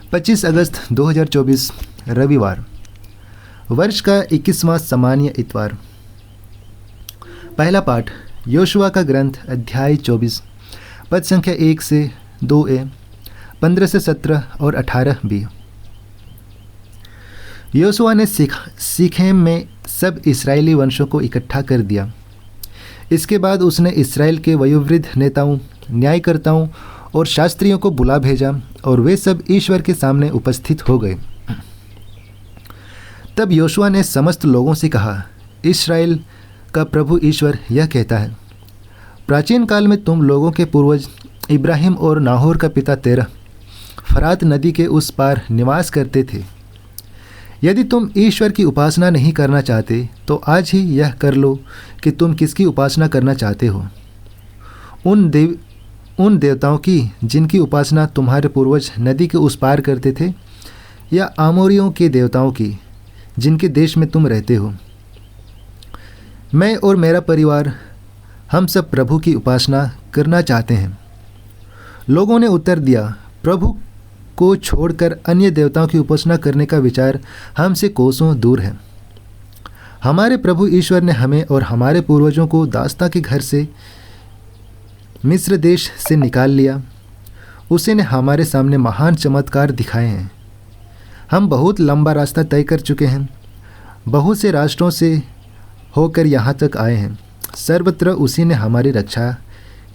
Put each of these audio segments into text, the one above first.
25 अगस्त 2024 रविवार, वर्ष का 21वां सामान्य इतवार। पहला पाठ योशुआ का ग्रंथ अध्याय 24 पद संख्या 1 से 2a, 15 से 17 और 18b। योशुआ ने सीखेम में सब इस्राएली वंशों को इकट्ठा कर दिया। इसके बाद उसने इस्राएल के वयोवृद्ध नेताओं, न्यायकर्ताओं और शास्त्रियों को बुला भेजा और वे सब ईश्वर के सामने उपस्थित हो गए। तब योशुआ ने समस्त लोगों से कहा, इस्राएल का प्रभु ईश्वर यह कहता है, प्राचीन काल में तुम लोगों के पूर्वज इब्राहिम और नाहोर का पिता तेरह फरात नदी के उस पार निवास करते थे। यदि तुम ईश्वर की उपासना नहीं करना चाहते तो आज ही यह कर लो कि तुम किसकी उपासना करना चाहते हो। उन देवताओं की जिनकी उपासना तुम्हारे पूर्वज नदी के उस पार करते थे, या आमोरियों के देवताओं की जिनके देश में तुम रहते हो। मैं और मेरा परिवार हम सब प्रभु की उपासना करना चाहते हैं। लोगों ने उत्तर दिया, प्रभु को छोड़कर अन्य देवताओं की उपासना करने का विचार हमसे कोसों दूर है। हमारे प्रभु ईश्वर ने हमें और हमारे पूर्वजों को दास्ता के घर से मिस्र देश से निकाल लिया। उसी ने हमारे सामने महान चमत्कार दिखाए हैं। हम बहुत लंबा रास्ता तय कर चुके हैं, बहुत से राष्ट्रों से होकर यहाँ तक आए हैं। सर्वत्र उसी ने हमारी रक्षा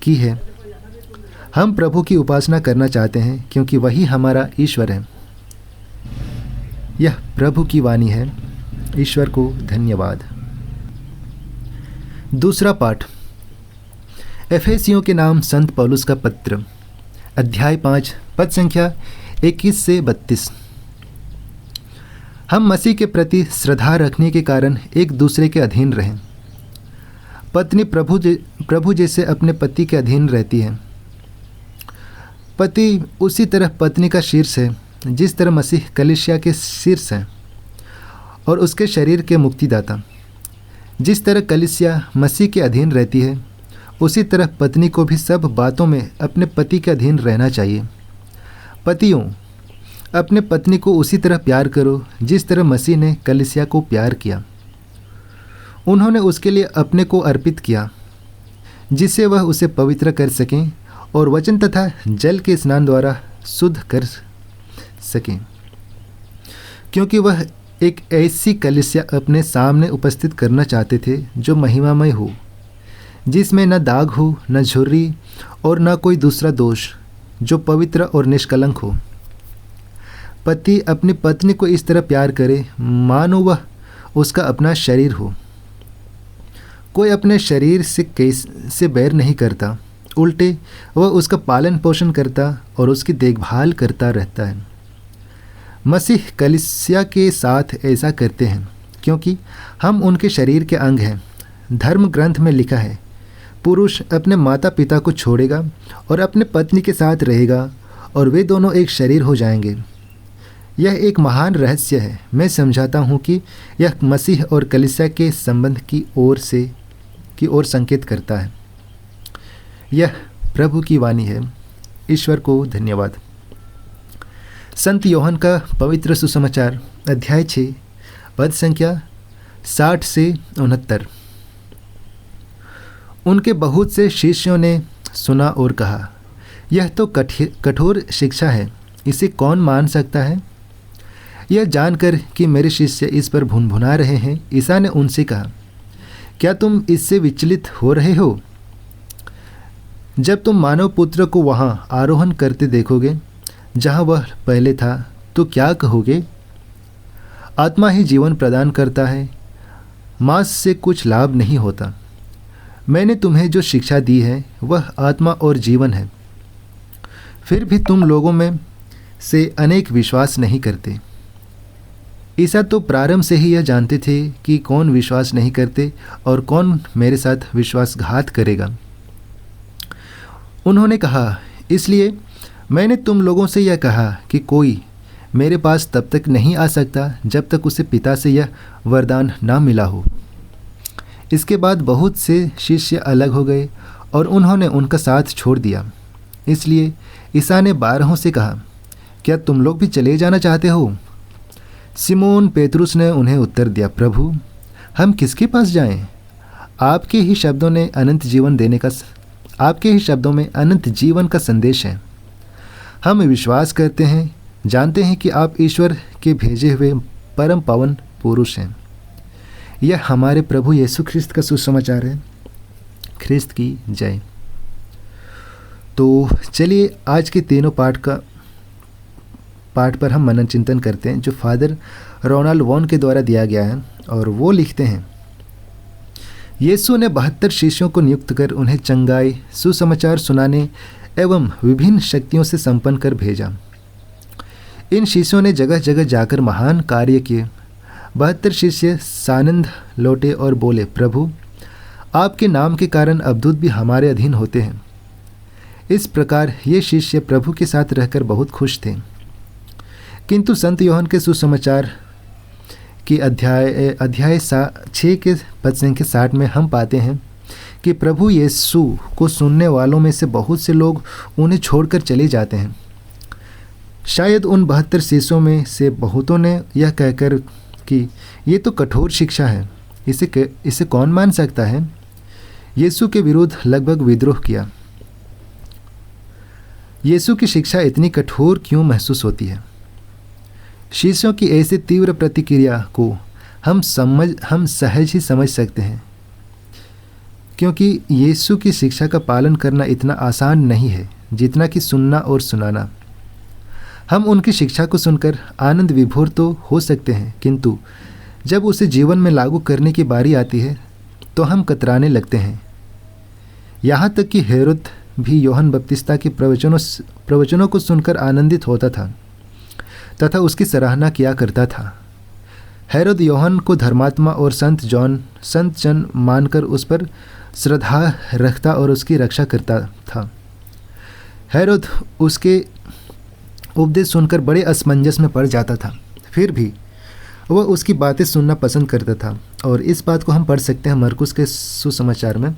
की है। हम प्रभु की उपासना करना चाहते हैं क्योंकि वही हमारा ईश्वर है। यह प्रभु की वाणी है। ईश्वर को धन्यवाद। दूसरा पाठ एफेसियों के नाम संत पौलुस का पत्र, अध्याय 5 पद संख्या 21 से 32। हम मसीह के प्रति श्रद्धा रखने के कारण एक दूसरे के अधीन रहें। पत्नी प्रभु जैसे अपने पति के अधीन रहती है। पति उसी तरह पत्नी का शीर्ष है, जिस तरह मसीह कलीसिया के शीर्ष है और उसके शरीर के मुक्तिदाता। जिस तरह कलीसिया मसीह के अधीन रहती है, उसी तरह पत्नी को भी सब बातों में अपने पति के अधीन रहना चाहिए। पतियों, अपने पत्नी को उसी तरह प्यार करो जिस तरह मसीह ने कलीसिया को प्यार किया। उन्होंने उसके लिए अपने को अर्पित किया, जिससे वह उसे पवित्र कर सकें और वचन तथा जल के स्नान द्वारा शुद्ध कर सकें, क्योंकि वह एक ऐसी कलीसिया अपने सामने उपस्थित करना चाहते थे जो महिमामय हो, जिसमें न दाग हो, न झुर्री और न कोई दूसरा दोष, जो पवित्र और निष्कलंक हो। पति अपनी पत्नी को इस तरह प्यार करे मानो वह उसका अपना शरीर हो। कोई अपने शरीर से बैर नहीं करता, उल्टे वह उसका पालन पोषण करता और उसकी देखभाल करता रहता है। मसीह कलीसिया के साथ ऐसा करते हैं क्योंकि हम उनके शरीर के अंग हैं। धर्म ग्रंथ में लिखा है, पुरुष अपने माता पिता को छोड़ेगा और अपने पत्नी के साथ रहेगा और वे दोनों एक शरीर हो जाएंगे। यह एक महान रहस्य है। मैं समझाता हूँ कि यह मसीह और कलीसिया के संबंध की ओर संकेत करता है। यह प्रभु की वाणी है। ईश्वर को धन्यवाद। संत योहन का पवित्र सुसमाचार, अध्याय 6 पद संख्या 60 से 69। उनके बहुत से शिष्यों ने सुना और कहा, यह तो कठोर शिक्षा है, इसे कौन मान सकता है। यह जानकर कि मेरे शिष्य इस पर भुनभुना रहे हैं, ईसा ने उनसे कहा, क्या तुम इससे विचलित हो रहे हो। जब तुम मानव पुत्र को वहाँ आरोहण करते देखोगे जहाँ वह पहले था, तो क्या कहोगे। आत्मा ही जीवन प्रदान करता है, मांस से कुछ लाभ नहीं होता। मैंने तुम्हें जो शिक्षा दी है वह आत्मा और जीवन है। फिर भी तुम लोगों में से अनेक विश्वास नहीं करते। ईसा तो प्रारंभ से ही यह जानते थे कि कौन विश्वास नहीं करते और कौन मेरे साथ विश्वासघात करेगा। उन्होंने कहा, इसलिए मैंने तुम लोगों से यह कहा कि कोई मेरे पास तब तक नहीं आ सकता जब तक उसे पिता से यह वरदान ना मिला हो। इसके बाद बहुत से शिष्य अलग हो गए और उन्होंने उनका साथ छोड़ दिया। इसलिए ईसा ने 12 से कहा, क्या तुम लोग भी चले जाना चाहते हो? सिमोन पेतरुस ने उन्हें उत्तर दिया, प्रभु, हम किसके पास जाएं? आपके ही शब्दों में अनंत जीवन का संदेश है। हम विश्वास करते हैं, जानते हैं कि आप ईश्वर के भेजे हुए परम पावन पुरुष हैं। यह हमारे प्रभु यीशु ख्रिस्त का सुसमाचार है। ख्रिस्त की जय। तो चलिए आज के तीनों पाठ पर हम मनन चिंतन करते हैं, जो फादर रोनाल्ड वॉन के द्वारा दिया गया है। और वो लिखते हैं, यीशु ने 72 शिष्यों को नियुक्त कर उन्हें चंगाई, सुसमाचार सुनाने एवं विभिन्न शक्तियों से संपन्न कर भेजा। इन शिष्यों ने जगह जगह जाकर महान कार्य किए। 72 शिष्य सानंद लौटे और बोले, प्रभु, आपके नाम के कारण अवधूत भी हमारे अधीन होते हैं। इस प्रकार ये शिष्य प्रभु के साथ रहकर बहुत खुश थे। किंतु संत यूहन्ना के सुसमाचार की अध्याय 6 के पद संख्या 60 में हम पाते हैं कि प्रभु यीशु को सुनने वालों में से बहुत से लोग उन्हें छोड़कर चले जाते हैं। शायद उन 72 शिष्यों में से बहुतों ने यह कहकर कि ये तो कठोर शिक्षा है, इसे कौन मान सकता है, यीशु के विरुद्ध लगभग विद्रोह किया। यीशु की शिक्षा इतनी कठोर क्यों महसूस होती है? शिष्यों की ऐसी तीव्र प्रतिक्रिया को हम सहज ही समझ सकते हैं, क्योंकि यीशु की शिक्षा का पालन करना इतना आसान नहीं है जितना कि सुनना और सुनाना। हम उनकी शिक्षा को सुनकर आनंद विभोर तो हो सकते हैं, किंतु जब उसे जीवन में लागू करने की बारी आती है तो हम कतराने लगते हैं। यहाँ तक कि हेरोद भी यूहन्ना बपतिस्ता के प्रवचनों को सुनकर आनंदित होता था तथा उसकी सराहना किया करता था। हेरोद यूहन्ना को धर्मात्मा और संत जन मानकर उस पर श्रद्धा रखता और उसकी रक्षा करता था। हेरोद उसके उपदेश सुनकर बड़े असमंजस में पड़ जाता था, फिर भी वह उसकी बातें सुनना पसंद करता था। और इस बात को हम पढ़ सकते हैं मरकुस के सुसमाचार में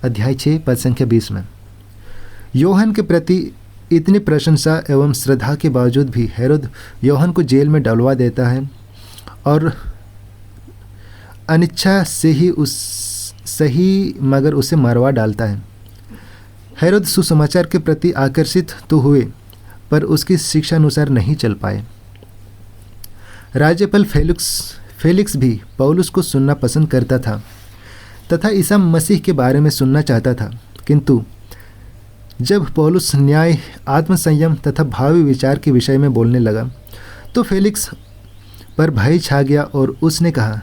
अध्याय 6 पद संख्या 20 में। यूहन्ना के प्रति इतनी प्रशंसा एवं श्रद्धा के बावजूद भी हेरोद यूहन्ना को जेल में डलवा देता है और अनिच्छा से ही मगर उसे मरवा डालता है। हेरोद सुसमाचार के प्रति आकर्षित तो हुए, पर उसकी शिक्षा अनुसार नहीं चल पाए। राज्यपाल फेलिक्स भी पौलुस को सुनना पसंद करता था तथा ईसा मसीह के बारे में सुनना चाहता था, किंतु जब पौलुस न्याय, आत्मसंयम तथा भावी विचार के विषय में बोलने लगा तो फेलिक्स पर भय छा गया और उसने कहा,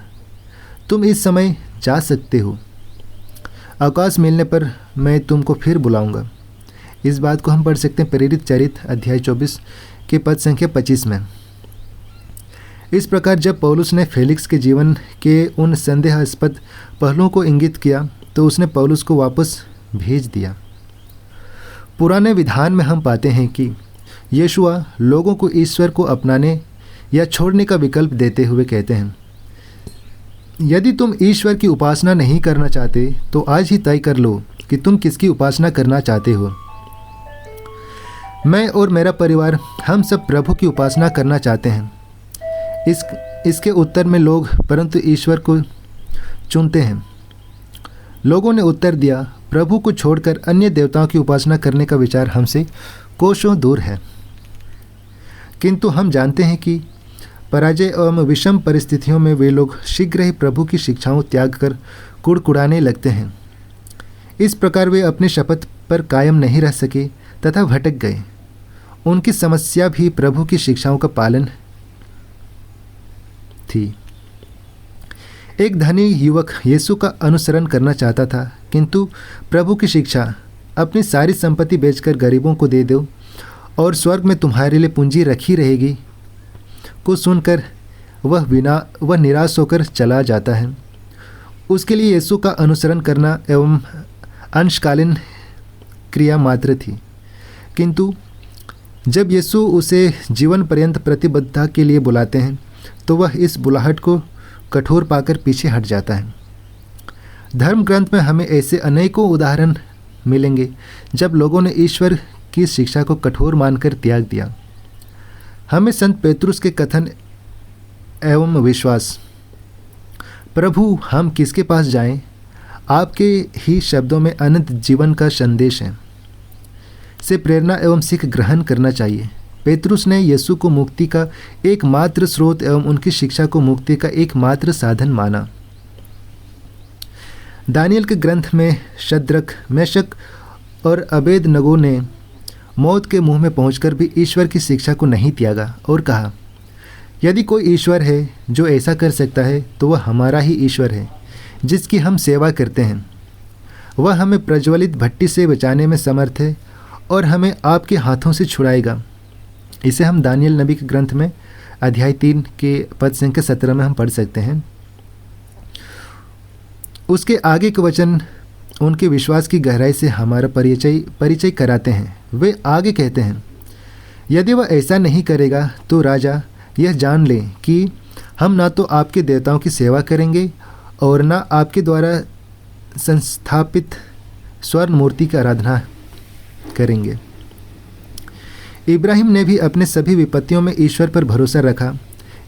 तुम इस समय जा सकते हो, अवकाश मिलने पर मैं तुमको फिर बुलाऊंगा। इस बात को हम पढ़ सकते हैं प्रेरित चरित्र अध्याय 24 के पद संख्या 25 में। इस प्रकार जब पौलुस ने फेलिक्स के जीवन के उन संदेहास्पद पहलुओं को इंगित किया तो उसने पौलुस को वापस भेज दिया। पुराने विधान में हम पाते हैं कि यीशुआ लोगों को ईश्वर को अपनाने या छोड़ने का विकल्प देते हुए कहते हैं, यदि तुम ईश्वर की उपासना नहीं करना चाहते तो आज ही तय कर लो कि तुम किसकी उपासना करना चाहते हो। मैं और मेरा परिवार हम सब प्रभु की उपासना करना चाहते हैं। इसके उत्तर में लोग परंतु ईश्वर को चुनते हैं। लोगों ने उत्तर दिया, प्रभु को छोड़कर अन्य देवताओं की उपासना करने का विचार हमसे कोसों दूर है। किंतु हम जानते हैं कि पराजय एवं विषम परिस्थितियों में वे लोग शीघ्र ही प्रभु की शिक्षाओं त्याग कर कुड़कुड़ाने लगते हैं। इस प्रकार वे अपनी शपथ पर कायम नहीं रह सके तथा भटक गए। उनकी समस्या भी प्रभु की शिक्षाओं का पालन थी। एक धनी युवक यीशु का अनुसरण करना चाहता था, किंतु प्रभु की शिक्षा, अपनी सारी संपत्ति बेचकर गरीबों को दे दो और स्वर्ग में तुम्हारे लिए पूंजी रखी रहेगी, को सुनकर वह निराश होकर चला जाता है। उसके लिए यीशु का अनुसरण करना एवं अंशकालीन क्रिया मात्र थी, किंतु जब यीशु उसे जीवन पर्यंत प्रतिबद्धता के लिए बुलाते हैं तो वह इस बुलाहट को कठोर पाकर पीछे हट जाता है। धर्म ग्रंथ में हमें ऐसे अनेकों उदाहरण मिलेंगे जब लोगों ने ईश्वर की शिक्षा को कठोर मानकर त्याग दिया। हमें संत पेतरुस के कथन एवं विश्वास, प्रभु हम किसके पास जाएं, आपके ही शब्दों में अनंत जीवन का संदेश है, से प्रेरणा एवं सीख ग्रहण करना चाहिए। पेतरुस ने यीशु को मुक्ति का एकमात्र स्रोत एवं उनकी शिक्षा को मुक्ति का एकमात्र साधन माना। दानियल के ग्रंथ में शद्रक, मेशक और अबेदनगो ने मौत के मुंह में पहुंचकर भी ईश्वर की शिक्षा को नहीं त्यागा और कहा, यदि कोई ईश्वर है जो ऐसा कर सकता है तो वह हमारा ही ईश्वर है जिसकी हम सेवा करते हैं। वह हमें प्रज्वलित भट्टी से बचाने में समर्थ है और हमें आपके हाथों से छुड़ाएगा। इसे हम दानियल नबी के ग्रंथ में अध्याय 3 के पद संख्या 17 में हम पढ़ सकते हैं। उसके आगे के वचन उनके विश्वास की गहराई से हमारा परिचय कराते हैं। वे आगे कहते हैं, यदि वह ऐसा नहीं करेगा तो राजा यह जान ले कि हम ना तो आपके देवताओं की सेवा करेंगे और ना आपके द्वारा संस्थापित स्वर्ण मूर्ति की आराधना करेंगे। इब्राहिम ने भी अपने सभी विपत्तियों में ईश्वर पर भरोसा रखा,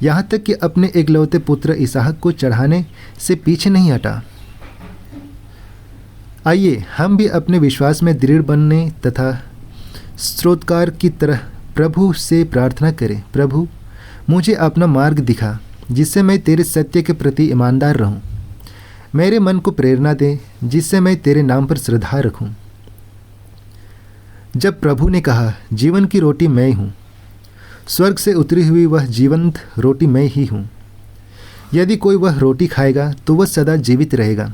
यहाँ तक कि अपने एकलौते पुत्र इसहाक को चढ़ाने से पीछे नहीं हटा। आइए हम भी अपने विश्वास में दृढ़ बनने तथा स्रोतकार की तरह प्रभु से प्रार्थना करें, प्रभु मुझे अपना मार्ग दिखा जिससे मैं तेरे सत्य के प्रति ईमानदार रहूं। मेरे मन को प्रेरणा दे जिससे मैं तेरे नाम पर श्रद्धा रखूं। जब प्रभु ने कहा, जीवन की रोटी मैं हूँ, स्वर्ग से उतरी हुई वह जीवंत रोटी मैं ही हूँ। यदि कोई वह रोटी खाएगा तो वह सदा जीवित रहेगा।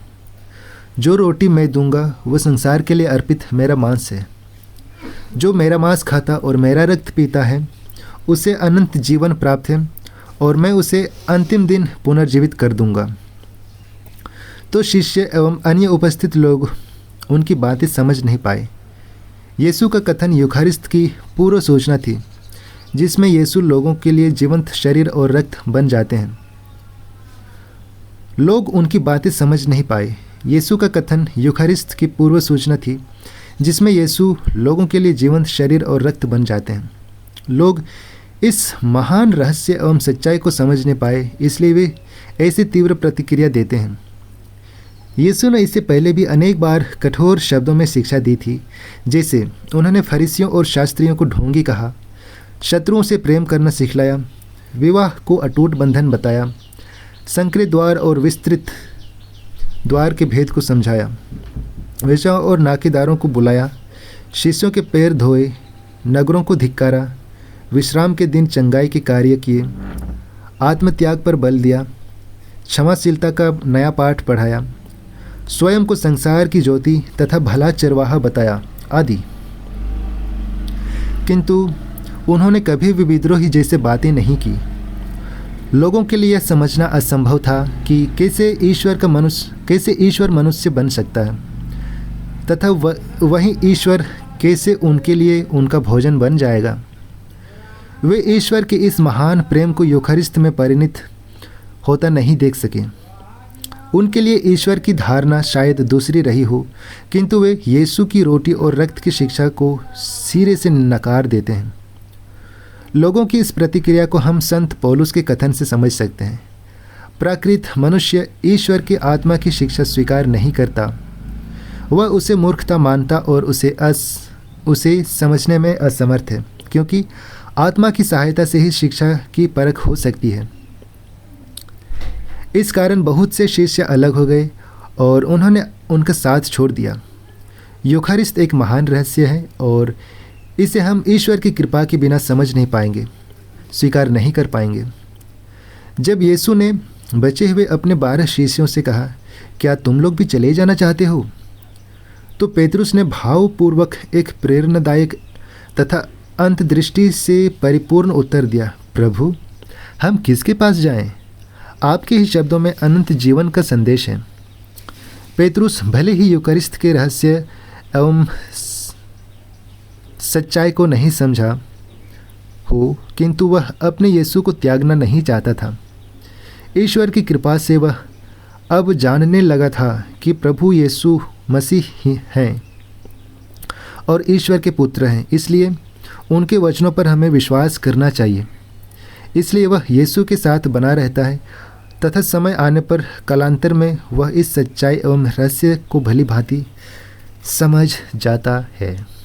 जो रोटी मैं दूंगा वह संसार के लिए अर्पित मेरा मांस है। जो मेरा मांस खाता और मेरा रक्त पीता है उसे अनंत जीवन प्राप्त है और मैं उसे अंतिम दिन पुनर्जीवित कर दूंगा। तो शिष्य एवं अन्य उपस्थित लोग उनकी बातें समझ नहीं पाए। यीशु का कथन यूखारिस्त की पूर्व सूचना थी, जिसमें यीशु लोगों के लिए जीवंत शरीर और रक्त बन जाते हैं। लोग उनकी बातें समझ नहीं पाए। यीशु का कथन यूखारिस्त की पूर्व सूचना थी, जिसमें यीशु लोगों के लिए जीवंत शरीर और रक्त बन जाते हैं। लोग इस महान रहस्य एवं सच्चाई को समझ नहीं पाए, इसलिए वे ऐसी तीव्र प्रतिक्रिया देते हैं। यीशु ने इससे पहले भी अनेक बार कठोर शब्दों में शिक्षा दी थी, जैसे उन्होंने फरीसियों और शास्त्रियों को ढोंगी कहा, शत्रुओं से प्रेम करना सिखलाया, विवाह को अटूट बंधन बताया, संकरित द्वार और विस्तृत द्वार के भेद को समझाया, वेश्याओं और नाकेदारों को बुलाया, शिष्यों के पैर धोए, नगरों को धिक्कारा, विश्राम के दिन चंगाई के कार्य किए, आत्मत्याग पर बल दिया, क्षमाशीलता का नया पाठ पढ़ाया, स्वयं को संसार की ज्योति तथा भला चरवाहा बताया आदि। किंतु उन्होंने कभी भी विद्रोही जैसे बातें नहीं की। लोगों के लिए यह समझना असंभव था कि कैसे ईश्वर मनुष्य बन सकता है तथा वही ईश्वर कैसे उनके लिए उनका भोजन बन जाएगा। वे ईश्वर के इस महान प्रेम को यूखारिस्त में परिणत होता नहीं देख सके। उनके लिए ईश्वर की धारणा शायद दूसरी रही हो, किंतु वे यीशु की रोटी और रक्त की शिक्षा को सिरे से नकार देते हैं। लोगों की इस प्रतिक्रिया को हम संत पौलुस के कथन से समझ सकते हैं। प्राकृत मनुष्य ईश्वर की आत्मा की शिक्षा स्वीकार नहीं करता। वह उसे मूर्खता मानता और उसे समझने में असमर्थ है, क्योंकि आत्मा की सहायता से ही शिक्षा की परख हो सकती है। इस कारण बहुत से शिष्य अलग हो गए और उन्होंने उनका साथ छोड़ दिया। यूखारिस्त एक महान रहस्य है और इसे हम ईश्वर की कृपा के बिना समझ नहीं पाएंगे, स्वीकार नहीं कर पाएंगे। जब यीशु ने बचे हुए अपने 12 शिष्यों से कहा, क्या तुम लोग भी चले जाना चाहते हो? तो पेतरुस ने भावपूर्वक एक प्रेरणादायक तथा अंतदृष्टि से परिपूर्ण उत्तर दिया, प्रभु हम किसके पास जाएं? आपके ही शब्दों में अनंत जीवन का संदेश है। पेतरुस भले ही यूखारिस्त के रहस्य एवं सच्चाई को नहीं समझा हो, किंतु वह अपने यीशु को त्यागना नहीं चाहता था। ईश्वर की कृपा से वह अब जानने लगा था कि प्रभु यीशु मसीह ही हैं और ईश्वर के पुत्र हैं, इसलिए उनके वचनों पर हमें विश्वास करना चाहिए। इसलिए वह यीशु के साथ बना रहता है तथा समय आने पर कालांतर में वह इस सच्चाई एवं रहस्य को भली भांति समझ जाता है।